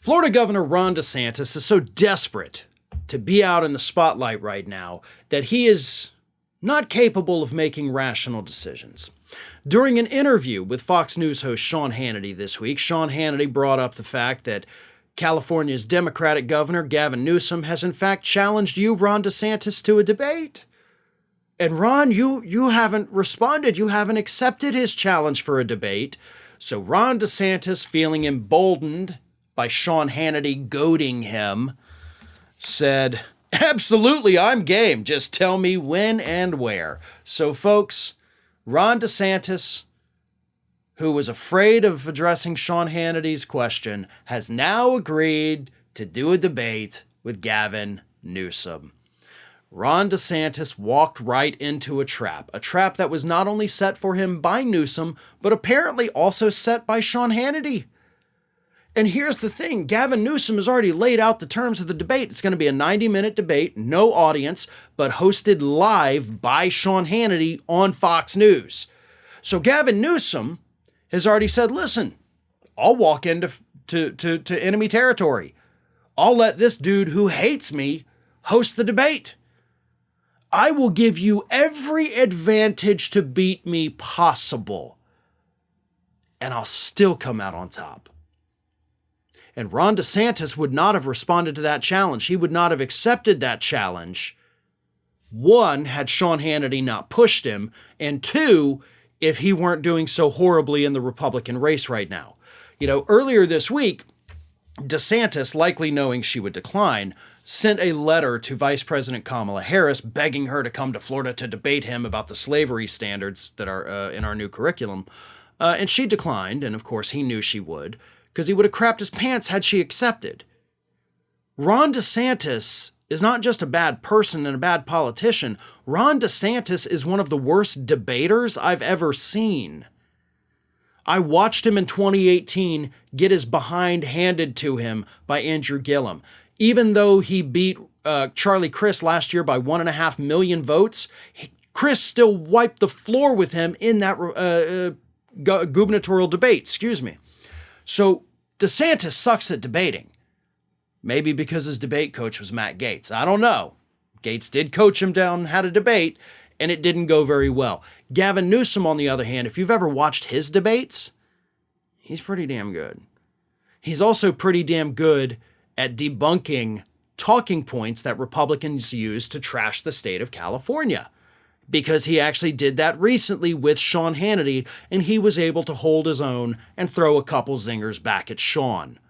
Florida Governor Ron DeSantis is so desperate to be out in the spotlight right now that he is not capable of making rational decisions. During an interview with Fox News host Sean Hannity this week, Sean Hannity brought up the fact that California's Democratic governor, Gavin Newsom, has in fact challenged you, Ron DeSantis, to a debate. And Ron, you haven't responded. You haven't accepted his challenge for a debate. So Ron DeSantis, feeling emboldened by Sean Hannity goading him, said, "Absolutely, I'm game. Just tell me when and where." So folks, Ron DeSantis, who was afraid of addressing Sean Hannity's question, has now agreed to do a debate with Gavin Newsom. Ron DeSantis walked right into a trap that was not only set for him by Newsom, but apparently also set by Sean Hannity. And here's the thing, Gavin Newsom has already laid out the terms of the debate. It's going to be a 90-minute debate, no audience, but hosted live by Sean Hannity on Fox News. So Gavin Newsom has already said, listen, I'll walk into enemy territory. I'll let this dude who hates me host the debate. I will give you every advantage to beat me possible, and I'll still come out on top. And Ron DeSantis would not have responded to that challenge. He would not have accepted that challenge. One, had Sean Hannity not pushed him, and two, if he weren't doing so horribly in the Republican race right now. You know, earlier this week, DeSantis, likely knowing she would decline, sent a letter to Vice President Kamala Harris begging her to come to Florida to debate him about the slavery standards that are in our new curriculum. And she declined, and of course he knew she would, because he would have crapped his pants had she accepted. Ron DeSantis is not just a bad person and a bad politician. Ron DeSantis is one of the worst debaters I've ever seen. I watched him in 2018 get his behind handed to him by Andrew Gillum. Even though he beat Charlie Crist last year by 1.5 million votes, Crist still wiped the floor with him in that gubernatorial debate. So DeSantis sucks at debating. Maybe because his debate coach was Matt Gaetz. I don't know. Gaetz did coach him down how to debate, and it didn't go very well. Gavin Newsom, on the other hand, if you've ever watched his debates, he's pretty damn good. He's also pretty damn good at debunking talking points that Republicans use to trash the state of California. Because he actually did that recently with Sean Hannity, and he was able to hold his own and throw a couple zingers back at Sean.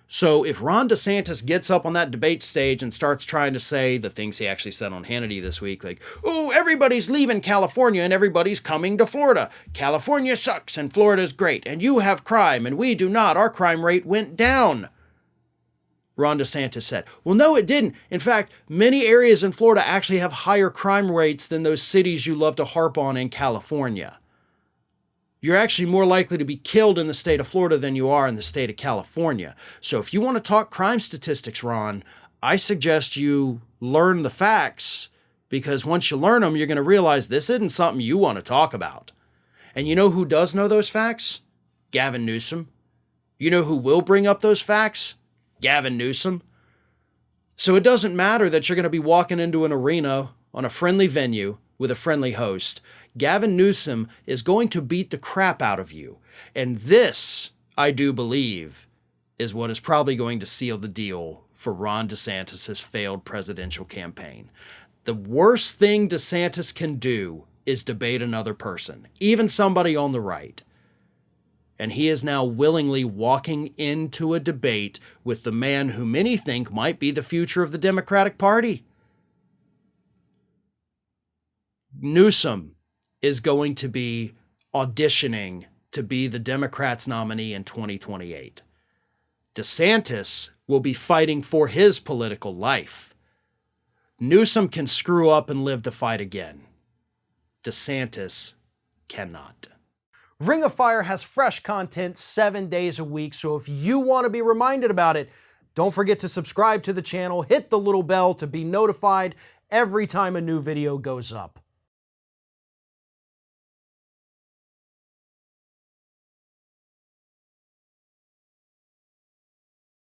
So if Ron DeSantis gets up on that debate stage and starts trying to say the things he actually said on Hannity this week, like, oh, everybody's leaving California and everybody's coming to Florida. California sucks and Florida's great, and you have crime and we do not. Our crime rate went down. Ron DeSantis said, well, no, it didn't. In fact, many areas in Florida actually have higher crime rates than those cities you love to harp on in California. You're actually more likely to be killed in the state of Florida than you are in the state of California. So if you want to talk crime statistics, Ron, I suggest you learn the facts, because once you learn them, you're going to realize this isn't something you want to talk about. And you know who does know those facts? Gavin Newsom. You know who will bring up those facts? Gavin Newsom. So it doesn't matter that you're going to be walking into an arena on a friendly venue with a friendly host. Gavin Newsom is going to beat the crap out of you. And this, I do believe, is what is probably going to seal the deal for Ron DeSantis' failed presidential campaign. The worst thing DeSantis can do is debate another person, even somebody on the right. And he is now willingly walking into a debate with the man who many think might be the future of the Democratic Party. Newsom is going to be auditioning to be the Democrats' nominee in 2028. DeSantis will be fighting for his political life. Newsom can screw up and live to fight again. DeSantis cannot. Ring of Fire has fresh content 7 days a week, so if you want to be reminded about it, don't forget to subscribe to the channel, hit the little bell to be notified every time a new video goes up.